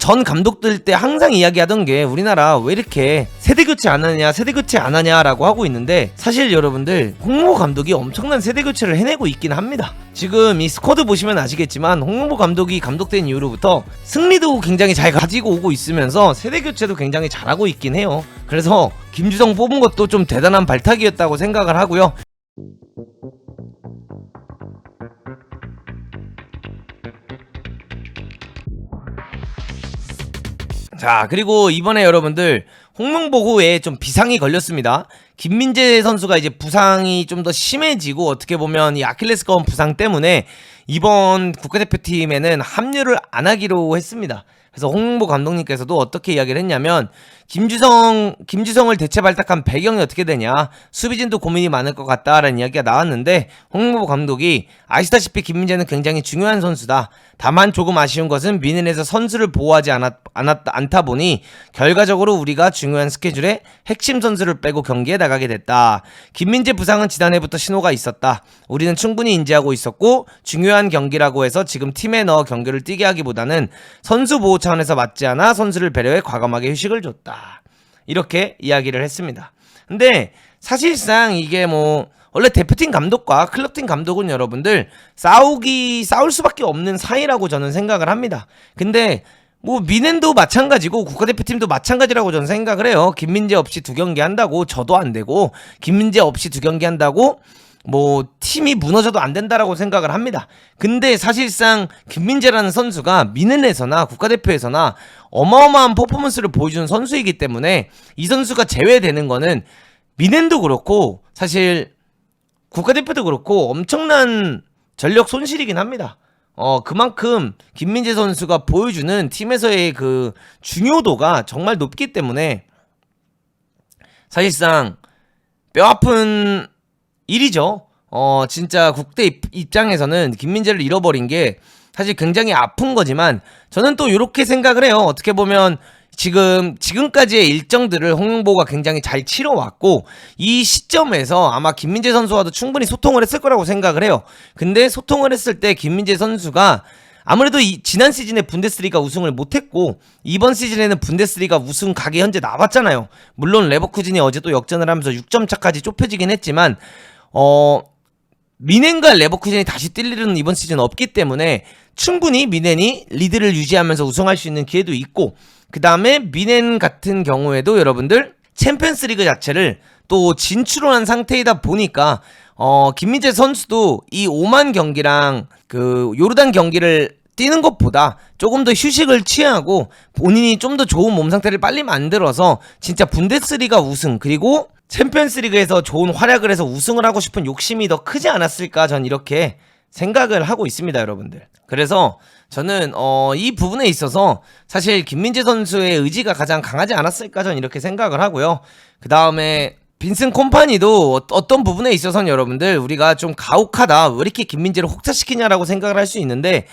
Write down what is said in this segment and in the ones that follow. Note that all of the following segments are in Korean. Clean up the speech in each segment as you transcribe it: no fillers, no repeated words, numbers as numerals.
전 감독들 때 항상 이야기하던 게 우리나라 왜 이렇게 세대교체 안 하냐 세대교체 안 하냐라고 하고 있는데, 사실 여러분들 홍명보 감독이 엄청난 세대교체를 해내고 있긴 합니다. 지금 이 스쿼드 보시면 아시겠지만 홍명보 감독이 감독된 이후로부터 승리도 굉장히 잘 가지고 오고 있으면서 세대교체도 굉장히 잘하고 있긴 해요. 그래서 김주성 뽑은 것도 좀 대단한 발탁이었다고 생각을 하고요. 자, 그리고 이번에 여러분들 홍명보고에 좀 비상이 걸렸습니다. 김민재 선수가 이제 부상이 좀 더 심해지고, 어떻게 보면 이 아킬레스건 부상 때문에 이번 국가대표팀에는 합류를 안 하기로 했습니다. 그래서 홍명보 감독님께서도 어떻게 이야기를 했냐면, 김주성을 대체 발탁한 배경이 어떻게 되냐, 수비진도 고민이 많을 것 같다라는 이야기가 나왔는데, 홍명보 감독이 아시다시피 김민재는 굉장히 중요한 선수다. 다만 조금 아쉬운 것은 미넨에서 선수를 보호하지 않다 보니 결과적으로 우리가 중요한 스케줄에 핵심 선수를 빼고 경기에 나가게 됐다. 김민재 부상은 지난해부터 신호가 있었다. 우리는 충분히 인지하고 있었고 중요한 경기라고 해서 지금 팀에 넣어 경기를 뛰게 하기보다는 선수 보호 차원에서 맞지 않아 선수를 배려해 과감하게 휴식을 줬다. 이렇게 이야기를 했습니다. 근데 사실상 이게 원래 대표팀 감독과 클럽팀 감독은 여러분들 싸울 수밖에 없는 사이라고 저는 생각을 합니다. 근데 미넨도 마찬가지고 국가대표팀도 마찬가지라고 저는 생각을 해요. 김민재 없이 2경기 한다고 저도 안 되고, 김민재 없이 2경기 한다고 팀이 무너져도 안 된다라고 생각을 합니다. 근데 사실상 김민재라는 선수가 미넨에서나 국가대표에서나 어마어마한 퍼포먼스를 보여주는 선수이기 때문에 이 선수가 제외되는 거는 미넨도 그렇고 사실 국가대표도 그렇고 엄청난 전력 손실이긴 합니다. 그만큼 김민재 선수가 보여주는 팀에서의 그 중요도가 정말 높기 때문에 사실상 뼈아픈 일이죠. 진짜 국대 입장에서는 김민재를 잃어버린 게 사실 굉장히 아픈 거지만, 저는 또 이렇게 생각을 해요. 어떻게 보면 지금까지의 일정들을 홍명보가 굉장히 잘 치러왔고, 이 시점에서 아마 김민재 선수와도 충분히 소통을 했을 거라고 생각을 해요. 근데 소통을 했을 때 김민재 선수가 아무래도 지난 시즌에 분데스리가 우승을 못했고 이번 시즌에는 분데스리가 우승 각이 현재 나왔잖아요. 물론 레버쿠젠이 어제 또 역전을 하면서 6점 차까지 좁혀지긴 했지만 미넨과 레버쿠젠이 다시 뛸 일은 이번 시즌 없기 때문에 충분히 미넨이 리드를 유지하면서 우승할 수 있는 기회도 있고, 그 다음에 미넨 같은 경우에도 여러분들 챔피언스리그 자체를 또 진출한 상태이다 보니까 김민재 선수도 이 오만 경기랑 그 요르단 경기를 뛰는 것보다 조금 더 휴식을 취하고 본인이 좀 더 좋은 몸 상태를 빨리 만들어서 진짜 분데스리가 우승, 그리고 챔피언스리그에서 좋은 활약을 해서 우승을 하고 싶은 욕심이 더 크지 않았을까, 전 이렇게 생각을 하고 있습니다, 여러분들. 그래서 저는 이 부분에 있어서 사실 김민재 선수의 의지가 가장 강하지 않았을까, 전 이렇게 생각을 하고요. 그 다음에 빈슨 콤파니도 어떤 부분에 있어서는 여러분들 우리가 좀 가혹하다, 왜 이렇게 김민재를 혹사시키냐라고 생각을 할 수 있는데,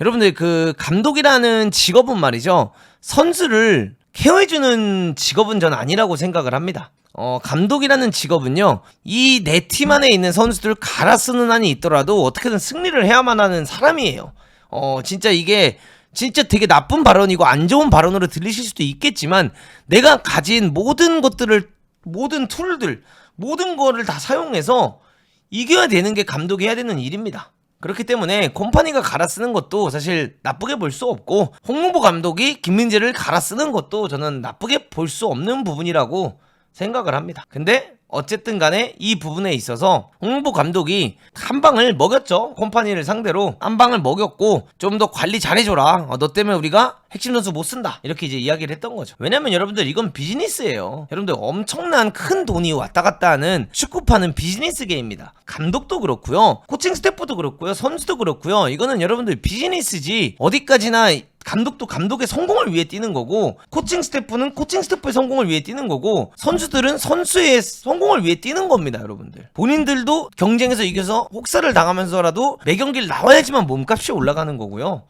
여러분들 그 감독이라는 직업은 말이죠, 선수를 케어해주는 직업은 전 아니라고 생각을 합니다. 감독이라는 직업은요, 이 내 팀 안에 있는 선수들을 갈아 쓰는 한이 있더라도 어떻게든 승리를 해야만 하는 사람이에요. 진짜 이게 진짜 되게 나쁜 발언이고 안 좋은 발언으로 들리실 수도 있겠지만, 내가 가진 모든 것들을, 모든 툴들, 모든 거를 다 사용해서 이겨야 되는 게 감독이 해야 되는 일입니다. 그렇기 때문에 콤파니가 갈아 쓰는 것도 사실 나쁘게 볼 수 없고, 홍명보 감독이 김민재를 갈아 쓰는 것도 저는 나쁘게 볼 수 없는 부분이라고 생각을 합니다. 근데 어쨌든 간에 이 부분에 있어서 홍명보 감독이 한 방을 먹였죠. 콤파니를 상대로 한 방을 먹였고, 좀 더 관리 잘해줘라, 너 때문에 우리가 핵심 선수 못 쓴다, 이렇게 이제 이야기를 했던 거죠. 왜냐면 여러분들 이건 비즈니스예요. 여러분들 엄청난 큰 돈이 왔다 갔다 하는 축구파는 비즈니스계입니다. 감독도 그렇고요, 코칭 스태프도 그렇고요, 선수도 그렇고요. 이거는 여러분들 비즈니스지, 어디까지나 감독도 감독의 성공을 위해 뛰는 거고, 코칭 스태프는 코칭 스태프의 성공을 위해 뛰는 거고, 선수들은 선수의 성공을 위해 뛰는 겁니다, 여러분들. 본인들도 경쟁에서 이겨서 혹사를 당하면서라도 매 경기를 나와야지만 몸값이 올라가는 거고요.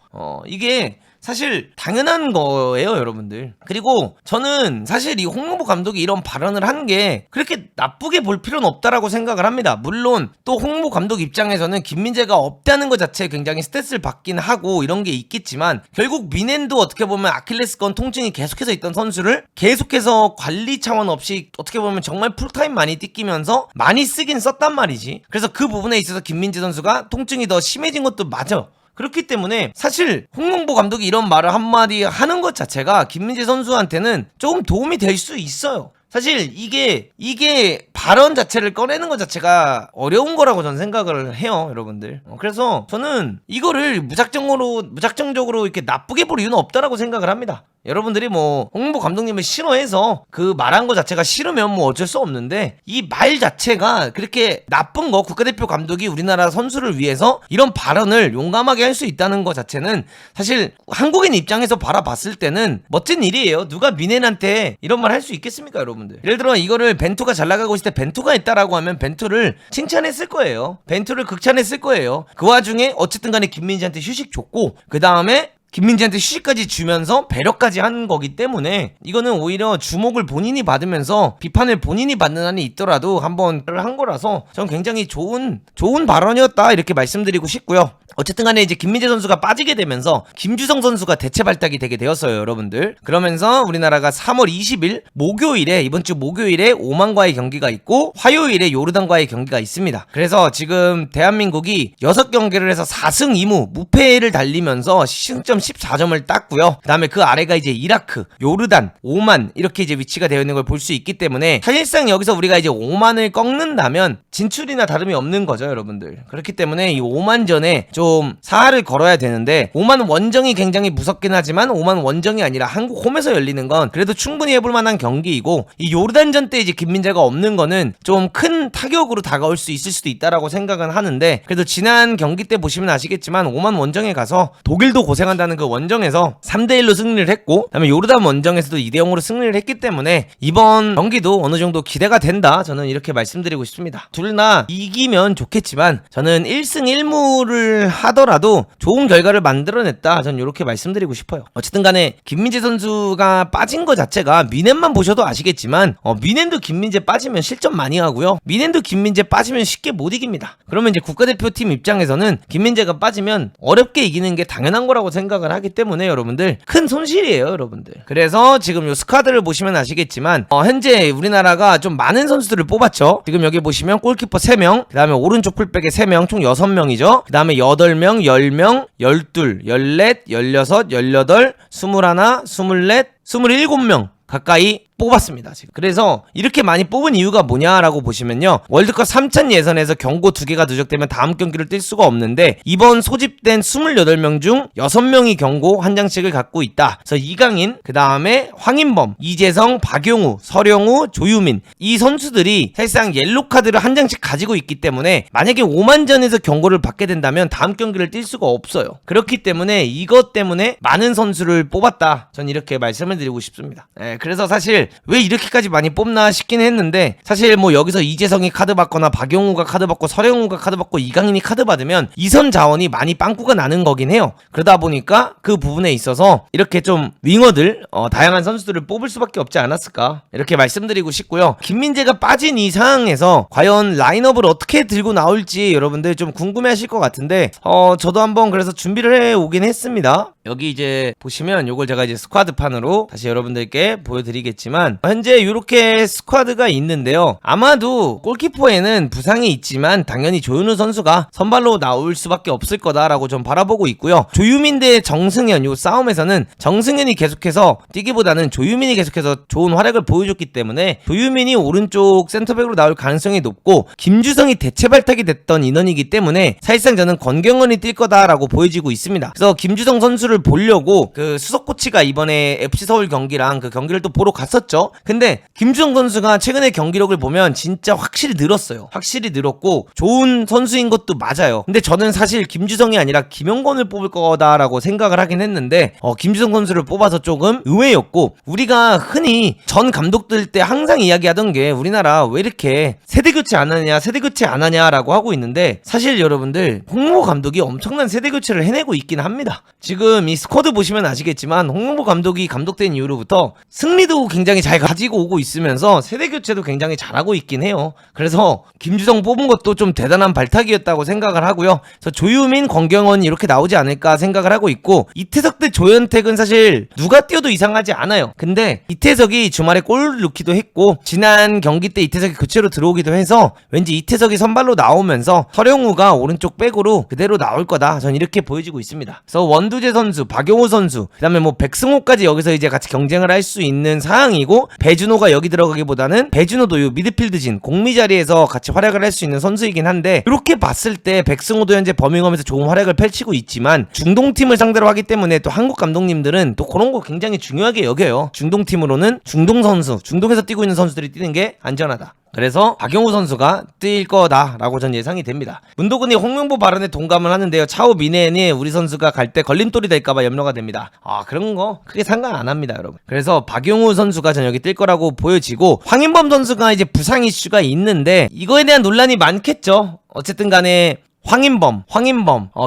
이게 사실 당연한 거예요, 여러분들. 그리고 저는 사실 이 홍명보 감독이 이런 발언을 한 게 그렇게 나쁘게 볼 필요는 없다라고 생각을 합니다. 물론 또 홍명보 감독 입장에서는 김민재가 없다는 것 자체에 굉장히 스트레스를 받긴 하고 이런 게 있겠지만, 결국 미넨도 어떻게 보면 아킬레스건 통증이 계속해서 있던 선수를 계속해서 관리 차원 없이 어떻게 보면 정말 풀타임 많이 뛰기면서 많이 쓰긴 썼단 말이지. 그래서 그 부분에 있어서 김민재 선수가 통증이 더 심해진 것도 맞아. 그렇기 때문에 사실 홍명보 감독이 이런 말을 한마디 하는 것 자체가 김민재 선수한테는 조금 도움이 될 수 있어요. 사실 이게 발언 자체를 꺼내는 것 자체가 어려운 거라고 저는 생각을 해요, 여러분들. 그래서 저는 이거를 무작정적으로 이렇게 나쁘게 볼 이유는 없다라고 생각을 합니다. 여러분들이 뭐 홍명보 감독님을 싫어해서 그 말한 거 자체가 싫으면 뭐 어쩔 수 없는데, 이 말 자체가 그렇게 나쁜 거, 국가대표 감독이 우리나라 선수를 위해서 이런 발언을 용감하게 할 수 있다는 거 자체는 사실 한국인 입장에서 바라봤을 때는 멋진 일이에요. 누가 미넨한테 이런 말 할 수 있겠습니까, 여러분들? 예를 들어 이거를 벤투가 잘 나가고 있을 때 벤투가 했다라고 하면 벤투를 칭찬했을 거예요. 벤투를 극찬했을 거예요. 그 와중에 어쨌든 간에 김민재한테 휴식 줬고, 그 다음에 김민재한테 휴식까지 주면서 배려까지 한 거기 때문에 이거는 오히려 주목을 본인이 받으면서 비판을 본인이 받는 한이 있더라도 한번 한 거라서 저는 굉장히 좋은 발언이었다 이렇게 말씀드리고 싶고요. 어쨌든 간에 이제 김민재 선수가 빠지게 되면서 김주성 선수가 대체 발탁이 되게 되었어요, 여러분들. 그러면서 우리나라가 3월 20일 목요일에, 이번 주 목요일에 오만과의 경기가 있고 화요일에 요르단과의 경기가 있습니다. 그래서 지금 대한민국이 6경기를 해서 4승 2무 무패를 달리면서 승점 14점을 땄고요. 그 다음에 그 아래가 이제 이라크, 요르단, 오만 이렇게 이제 위치가 되어 있는 걸 볼 수 있기 때문에 사실상 여기서 우리가 이제 오만을 꺾는다면 진출이나 다름이 없는 거죠, 여러분들. 그렇기 때문에 이 오만전에 좀 사활을 걸어야 되는데, 오만 원정이 굉장히 무섭긴 하지만 오만 원정이 아니라 한국 홈에서 열리는 건 그래도 충분히 해볼 만한 경기이고, 이 요르단전 때 이제 김민재가 없는 거는 좀 큰 타격으로 다가올 수 있을 수도 있다라고 생각은 하는데, 그래도 지난 경기 때 보시면 아시겠지만 오만 원정에 가서 독일도 고생한다는 그 원정에서 3대1로 승리를 했고, 그다음에 요르단 원정에서도 2대0으로 승리를 했기 때문에 이번 경기도 어느 정도 기대가 된다, 저는 이렇게 말씀드리고 싶습니다. 둘 다 이기면 좋겠지만 저는 1승 1무를 하더라도 좋은 결과를 만들어냈다, 저는 이렇게 말씀드리고 싶어요. 어쨌든 간에 김민재 선수가 빠진 것 자체가 미넨만 보셔도 아시겠지만 미넨도 김민재 빠지면 실점 많이 하고요, 미넨도 김민재 빠지면 쉽게 못 이깁니다. 그러면 이제 국가대표팀 입장에서는 김민재가 빠지면 어렵게 이기는 게 당연한 거라고 생각을 하기 때문에 여러분들 큰 손실이에요, 여러분들. 그래서 지금 요 스쿼드를 보시면 아시겠지만 현재 우리나라가 좀 많은 선수들을 뽑았죠. 지금 여기 보시면 골키퍼 3명, 그 다음에 오른쪽 풀백에 3명, 총 6명이죠. 그 다음에 8명, 10명, 12, 14, 16, 18, 21, 24, 27명 가까이 뽑았습니다, 지금. 그래서 이렇게 많이 뽑은 이유가 뭐냐라고 보시면요, 월드컵 3차 예선에서 경고 2개가 누적되면 다음 경기를 뛸 수가 없는데, 이번 소집된 28명 중 6명이 경고 1장씩을 갖고 있다. 그래서 이강인, 그 다음에 황인범, 이재성, 박용우, 서령우, 조유민, 이 선수들이 사실상 옐로카드를 1장씩 가지고 있기 때문에 만약에 오만전에서 경고를 받게 된다면 다음 경기를 뛸 수가 없어요. 그렇기 때문에 이것 때문에 많은 선수를 뽑았다, 전 이렇게 말씀을 드리고 싶습니다. 그래서 사실 왜 이렇게까지 많이 뽑나 싶긴 했는데, 사실 뭐 여기서 이재성이 카드 받거나 박용우가 카드 받고 서령우가 카드 받고 이강인이 카드 받으면 이선 자원이 많이 빵꾸가 나는 거긴 해요. 그러다 보니까 그 부분에 있어서 이렇게 좀 윙어들, 다양한 선수들을 뽑을 수밖에 없지 않았을까, 이렇게 말씀드리고 싶고요. 김민재가 빠진 이 상황에서 과연 라인업을 어떻게 들고 나올지 여러분들 좀 궁금해 하실 것 같은데, 저도 한번 그래서 준비를 해 오긴 했습니다. 여기 이제 보시면 요걸 제가 이제 스쿼드판으로 다시 여러분들께 보여드리겠지만, 현재 이렇게 스쿼드가 있는데요, 아마도 골키퍼에는 부상이 있지만 당연히 조윤우 선수가 선발로 나올 수밖에 없을 거다라고 좀 바라보고 있고요. 조유민 대 정승현, 요 싸움에서는 정승현이 계속해서 뛰기보다는 조유민이 계속해서 좋은 활약을 보여줬기 때문에 조유민이 오른쪽 센터백으로 나올 가능성이 높고, 김주성이 대체 발탁이 됐던 인원이기 때문에 사실상 저는 권경원이 뛸 거다라고 보여지고 있습니다. 그래서 김주성 선수를 보려고 그 수석 코치가 이번에 FC 서울 경기랑 그 경기를 또 보러 갔었죠. 근데 김주성 선수가 최근에 경기력을 보면 진짜 확실히 늘었어요. 확실히 늘었고 좋은 선수인 것도 맞아요. 근데 저는 사실 김주성이 아니라 김영권을 뽑을 거다라고 생각을 하긴 했는데, 김주성 선수를 뽑아서 조금 의외였고, 우리가 흔히 전 감독들 때 항상 이야기하던 게 우리나라 왜 이렇게 세대교체 안 하냐, 세대교체 안 하냐라고 하고 있는데, 사실 여러분들 홍명보 감독이 엄청난 세대교체를 해내고 있긴 합니다. 지금 지금 이 스쿼드 보시면 아시겠지만 홍명보 감독이 감독된 이후로부터 승리도 굉장히 잘 가지고 오고 있으면서 세대 교체도 굉장히 잘하고 있긴 해요. 그래서 김주성 뽑은 것도 좀 대단한 발탁이었다고 생각을 하고요. 그래서 조유민, 권경원 이렇게 나오지 않을까 생각을 하고 있고, 이태석 대 조현택은 사실 누가 뛰어도 이상하지 않아요. 근데 이태석이 주말에 골 넣기도 했고 지난 경기 때 이태석이 교체로 들어오기도 해서 왠지 이태석이 선발로 나오면서 서령우가 오른쪽 백으로 그대로 나올 거다, 전 이렇게 보여지고 있습니다. 그래서 원두재 선수, 박용우 선수, 그 다음에 뭐 백승호까지 여기서 이제 같이 경쟁을 할 수 있는 상황이고, 배준호가 여기 들어가기보다는 배준호도 요 미드필드진 공미 자리에서 같이 활약을 할 수 있는 선수이긴 한데, 이렇게 봤을 때 백승호도 현재 버밍엄에서 좋은 활약을 펼치고 있지만 중동팀을 상대로 하기 때문에 또 한국 감독님들은 또 그런 거 굉장히 중요하게 여겨요. 중동팀으로는 중동 선수, 중동에서 뛰고 있는 선수들이 뛰는 게 안전하다. 그래서 박용우 선수가 뛸 거다라고 전 예상이 됩니다. 문도근이 홍명보 발언에 동감을 하는데요. 차후 미네니 우리 선수가 갈 때 걸림돌이 될까봐 염려가 됩니다. 그런 거 크게 상관 안 합니다, 여러분. 그래서 박용우 선수가 전 여기 뛸 거라고 보여지고, 황인범 선수가 이제 부상 이슈가 있는데 이거에 대한 논란이 많겠죠. 어쨌든 간에 황인범,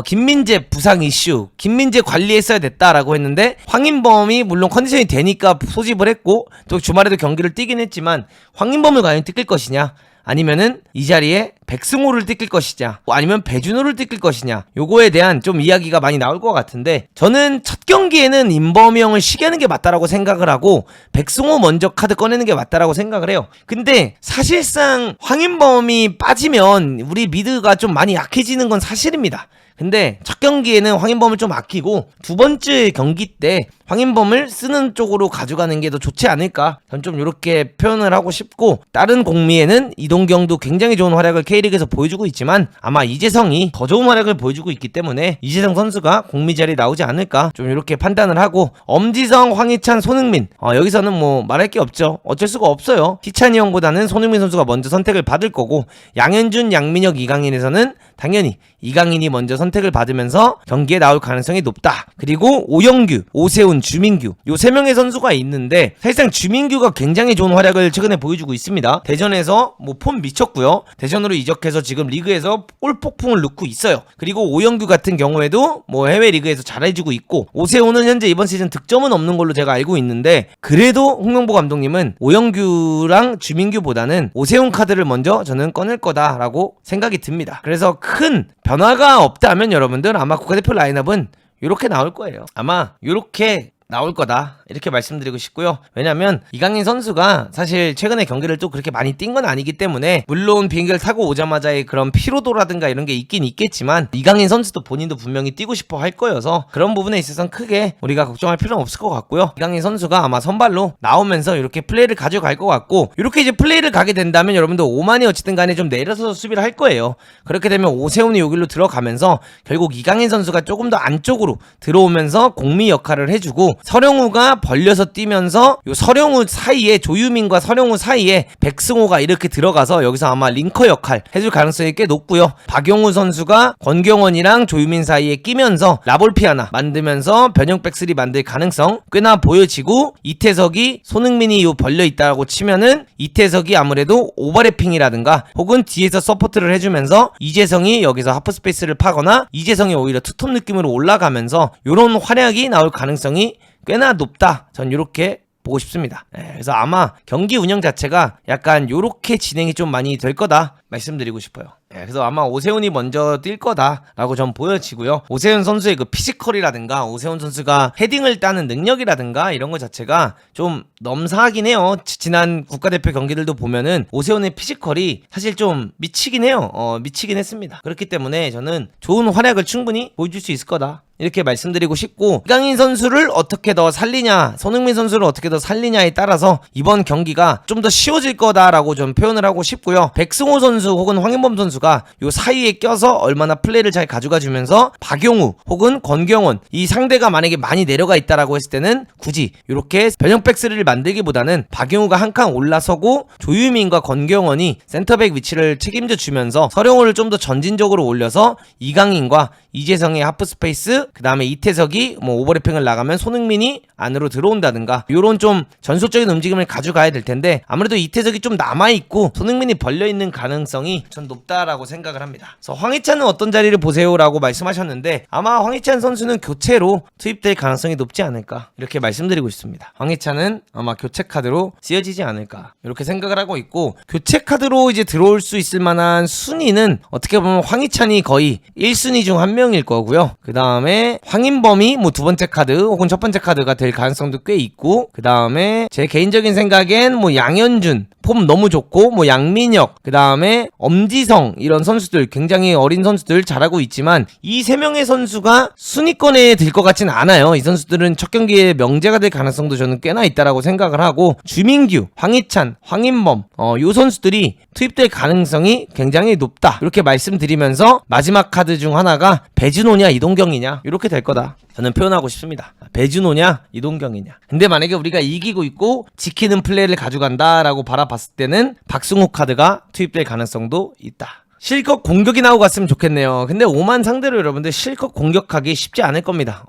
김민재 부상 이슈, 김민재 관리했어야 됐다라고 했는데, 황인범이 물론 컨디션이 되니까 소집을 했고 또 주말에도 경기를 뛰긴 했지만, 황인범을 과연 뛸 것이냐, 아니면은 이 자리에 백승호를 뛸 것이냐, 아니면 배준호를 뛸 것이냐, 요거에 대한 좀 이야기가 많이 나올 것 같은데, 저는 첫 경기에는 임범이 형을 쉬게 하는 게 맞다라고 생각을 하고 백승호 먼저 카드 꺼내는 게 맞다라고 생각을 해요. 근데 사실상 황인범이 빠지면 우리 미드가 좀 많이 약해지는 건 사실입니다. 근데 첫 경기에는 황인범을 좀 아끼고 두 번째 경기 때 황인범을 쓰는 쪽으로 가져가는 게 더 좋지 않을까, 전 좀 이렇게 표현을 하고 싶고, 다른 공미에는 이동경도 굉장히 좋은 활약을 K리그에서 보여주고 있지만 아마 이재성이 더 좋은 활약을 보여주고 있기 때문에 이재성 선수가 공미 자리에 나오지 않을까, 좀 이렇게 판단을 하고, 엄지성, 황희찬, 손흥민, 여기서는 뭐 말할 게 없죠. 어쩔 수가 없어요. 희찬이 형보다는 손흥민 선수가 먼저 선택을 받을 거고, 양현준, 양민혁, 이강인에서는 당연히 이강인이 먼저 선택을 받으면서 경기에 나올 가능성이 높다. 그리고 오영규, 오세훈, 주민규, 요 3명의 선수가 있는데, 사실상 주민규가 굉장히 좋은 활약을 최근에 보여주고 있습니다. 대전에서 뭐 폼 미쳤고요. 대전으로 이적해서 지금 리그에서 골폭풍을 넣고 있어요. 그리고 오영규 같은 경우에도 뭐 해외 리그에서 잘해주고 있고, 오세훈은 현재 이번 시즌 득점은 없는 걸로 제가 알고 있는데, 그래도 홍명보 감독님은 오영규랑 주민규보다는 오세훈 카드를 먼저 저는 꺼낼 거다라고 생각이 듭니다. 그래서 큰 변화가 없다면 여러분들 아마 국가대표 라인업은 이렇게 나올 거예요. 아마 이렇게 나올 거다, 이렇게 말씀드리고 싶고요. 왜냐면 이강인 선수가 사실 최근에 경기를 또 그렇게 많이 뛴 건 아니기 때문에, 물론 비행기를 타고 오자마자의 그런 피로도라든가 이런 게 있긴 있겠지만 이강인 선수도 본인도 분명히 뛰고 싶어 할 거여서 그런 부분에 있어서는 크게 우리가 걱정할 필요는 없을 것 같고요. 이강인 선수가 아마 선발로 나오면서 이렇게 플레이를 가져갈 것 같고, 이렇게 이제 플레이를 가게 된다면 여러분들 오만이 어쨌든 간에 좀 내려서 수비를 할 거예요. 그렇게 되면 오세훈이 여기로 들어가면서 결국 이강인 선수가 조금 더 안쪽으로 들어오면서 공미 역할을 해주고, 서령우가 벌려서 뛰면서 요 서령우 사이에, 조유민과 서령우 사이에 백승호가 이렇게 들어가서 여기서 아마 링커 역할 해줄 가능성이 꽤 높고요. 박용우 선수가 권경원이랑 조유민 사이에 끼면서 라볼피 하나 만들면서 변형 백스리 만들 가능성 꽤나 보여지고, 이태석이 손흥민이 요 벌려 있다고 치면은 이태석이 아무래도 오버래핑이라든가 혹은 뒤에서 서포트를 해주면서 이재성이 여기서 하프 스페이스를 파거나 이재성이 오히려 투톱 느낌으로 올라가면서 요런 활약이 나올 가능성이 꽤나 높다, 전 이렇게 보고 싶습니다. 그래서 아마 경기 운영 자체가 약간 요렇게 진행이 좀 많이 될 거다 말씀드리고 싶어요. 그래서 아마 오세훈이 먼저 뛸 거다라고 전 보여지고요. 오세훈 선수의 그 피지컬이라든가 오세훈 선수가 헤딩을 따는 능력이라든가 이런 것 자체가 좀 넘사하긴 해요. 지난 국가대표 경기들도 보면은 오세훈의 피지컬이 사실 좀 미치긴 해요. 미치긴 했습니다. 그렇기 때문에 저는 좋은 활약을 충분히 보여줄 수 있을 거다, 이렇게 말씀드리고 싶고, 이강인 선수를 어떻게 더 살리냐, 손흥민 선수를 어떻게 더 살리냐에 따라서 이번 경기가 좀 더 쉬워질 거다라고 좀 표현을 하고 싶고요. 백승호 선수 혹은 황인범 선수가 요 사이에 껴서 얼마나 플레이를 잘 가져가 주면서 박용우 혹은 권경원, 이 상대가 만약에 많이 내려가 있다라고 했을 때는 굳이 이렇게 변형 백스리를 만들기보다는 박용우가 한 칸 올라서고 조유민과 권경원이 센터백 위치를 책임져 주면서 서령우를 좀 더 전진적으로 올려서 이강인과 이재성의 하프 스페이스 그 다음에 이태석이 뭐 오버래핑을 나가면 손흥민이 안으로 들어온다든가 요런 좀 전술적인 움직임을 가져가야 될 텐데 아무래도 이태석이 좀 남아있고 손흥민이 벌려있는 가능성이 전 높다라고 생각을 합니다. 그래서 황희찬은 어떤 자리를 보세요? 라고 말씀하셨는데 아마 황희찬 선수는 교체로 투입될 가능성이 높지 않을까 이렇게 말씀드리고 있습니다. 황희찬은 아마 교체 카드로 쓰여지지 않을까 이렇게 생각을 하고 있고 교체 카드로 이제 들어올 수 있을 만한 순위는 어떻게 보면 황희찬이 거의 1순위 중 한 명일 거고요. 그 다음에 황인범이 뭐 두 번째 카드 혹은 첫 번째 카드가 될 가능성도 꽤 있고 그 다음에 제 개인적인 생각엔 뭐 양현준 폼 너무 좋고 뭐 양민혁 그 다음에 엄지성 이런 선수들 굉장히 어린 선수들 잘하고 있지만 이 세 명의 선수가 순위권에 들 것 같진 않아요. 이 선수들은 첫 경기에 명제가 될 가능성도 저는 꽤나 있다라고 생각을 하고 주민규, 황희찬, 황인범 요 선수들이 투입될 가능성이 굉장히 높다 이렇게 말씀드리면서 마지막 카드 중 하나가 배준호냐 이동경이냐 이렇게 될 거다 저는 표현하고 싶습니다. 배준호냐 이동경이냐. 근데 만약에 우리가 이기고 있고 지키는 플레이를 가져간다 라고 바라봤을 때는 박승호 카드가 투입될 가능성도 있다. 실컷 공격이 나오고 갔으면 좋겠네요. 근데 오만 상대로 여러분들 실컷 공격하기 쉽지 않을 겁니다.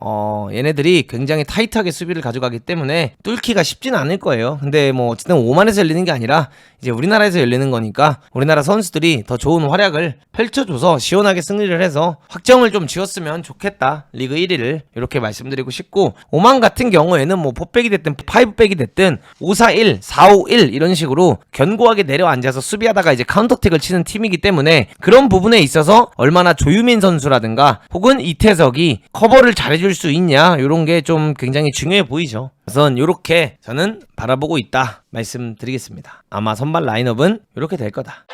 얘네들이 굉장히 타이트하게 수비를 가져가기 때문에 뚫기가 쉽진 않을 거예요. 근데 뭐 어쨌든 오만에서 열리는 게 아니라 이제 우리나라에서 열리는 거니까 우리나라 선수들이 더 좋은 활약을 펼쳐줘서 시원하게 승리를 해서 확정을 좀 지었으면 좋겠다. 리그 1위를 이렇게 말씀드리고 싶고 오만 같은 경우에는 뭐 4백이 됐든 5백이 됐든 5-4-1, 4-5-1 이런 식으로 견고하게 내려앉아서 수비하다가 이제 카운터택을 치는 팀이기 때문에 그런 부분에 있어서 얼마나 조유민 선수라든가 혹은 이태석이 커버를 잘해줄 수 있냐 이런 게 좀 굉장히 중요해 보이죠. 우선 이렇게 저는 바라보고 있다 말씀드리겠습니다. 아마 선발 라인업은 이렇게 될 거다.